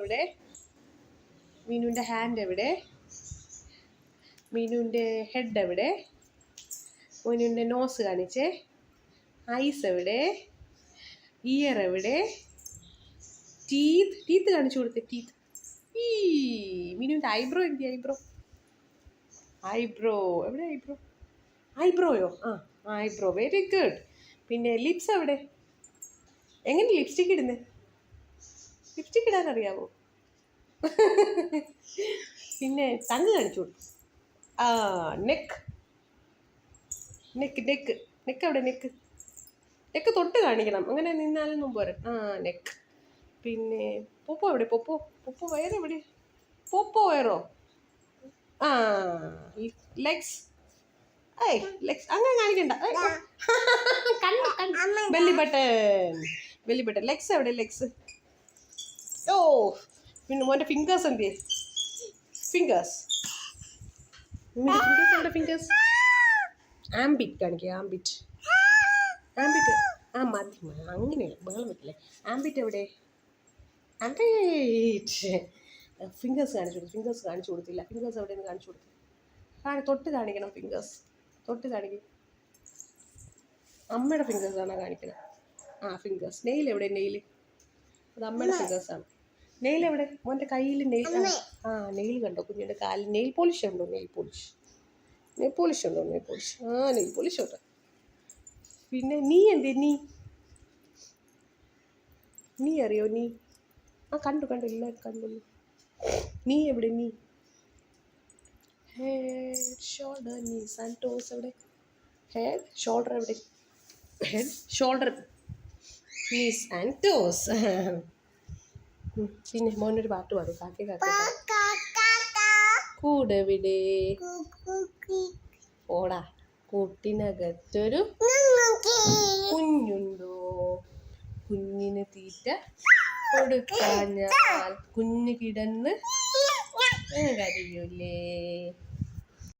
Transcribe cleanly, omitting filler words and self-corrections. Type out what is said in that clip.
എവിടെ? മീനുവിൻ്റെ ഹാൻഡ് എവിടെ? മീനുവിൻ്റെ ഹെഡ് എവിടെ? മീനുവിൻ്റെ നോസ് കാണിച്ചേ. ഐസ് എവിടെ? ഇയർ എവിടെ? ടീത്ത് കാണിച്ചു കൊടുത്തേ. ടീത്ത്. ഈ മീനുവിൻ്റെ ഐബ്രോ എന്ത്? ഐബ്രോ എവിടെ? ഐബ്രോയോ? ഐബ്രോ. Very good. പിന്നെ ലിപ്സ് എവിടെ? എങ്ങനെ ലിപ്സ്റ്റിക്ക് ഇടുന്നത്? ലിപ്സ്റ്റിക്ക് ഇടാൻ അറിയാവോ? പിന്നെ ടങ് കാണിച്ചു കൊടുത്തു. നെക്ക് എവിടെ? നെക്ക് തൊട്ട് കാണിക്കണം, അങ്ങനെ നിന്നാലൊന്നും പോരാ. നെക്ക്. പിന്നെ പൊപ്പോ എവിടെ? പൊപ്പോ വയറെവിടെ? പൊപ്പോ വയറോ? ലെഗ്സ്. ലെഗ്സ് അങ്ങനെ കാണിക്കണ്ട. Belly button. ലെഗ്സ് എവിടെ? ലെഗ്സ്. പിന്നെ മോൻ്റെ ഫിംഗേഴ്സ് എന്ത്? ഫിംഗേഴ്സ് എവിടെ? ഫിംഗേഴ്സ്. ആംബിറ്റ് കാണിക്കുക. ആംബിറ്റ്. മതി, അങ്ങനെ ബഹളം വെക്കില്ലേ. ആംബിറ്റ് എവിടെ? ഫിംഗേഴ്സ് കാണിച്ചു കൊടുത്തില്ല. ഫിംഗേഴ്സ് എവിടെയെന്ന് കാണിച്ചു കൊടുത്തു. തൊട്ട് കാണിക്കണം. ഫിംഗേഴ്സ് തൊട്ട് കാണിക്കും. അമ്മയുടെ ഫിംഗേഴ്സാണോ കാണിക്കണം? ഫിംഗേഴ്സ്. നെയിൽ എവിടെ? അത് അമ്മയുടെ ഫിംഗേഴ്സാണ്. നെയിൽ എവിടെ? മോൻ്റെ കയ്യിൽ നെയിൽ. നെയിൽ കണ്ടോ? കുഞ്ഞിൻ്റെ കാലിൽ നെയിൽ പോളിഷ് ഉണ്ടോ? നെയിൽ പോളിഷ് ഉണ്ട്. പിന്നെ നീ എന്തേ? നീ അറിയോ? കണ്ടു എല്ലാവരും കണ്ടു. നീ എവിടെ? Head, shoulder, knees and toes എവിടെ? ഹെഡ്, ഷോൾഡർ എവിടെ? Head, shoulder, knees and toes. പിന്നെ മോനൊരു പാട്ട് പാടും. കൂടെവിടെ? ഓടാ. കൂട്ടിനകത്തൊരു കുഞ്ഞുണ്ടോ? കുഞ്ഞിന് തീറ്റ കൊടുക്കാഞ്ഞാൽ കുഞ്ഞ് കിടന്ന് കരയൂലേ?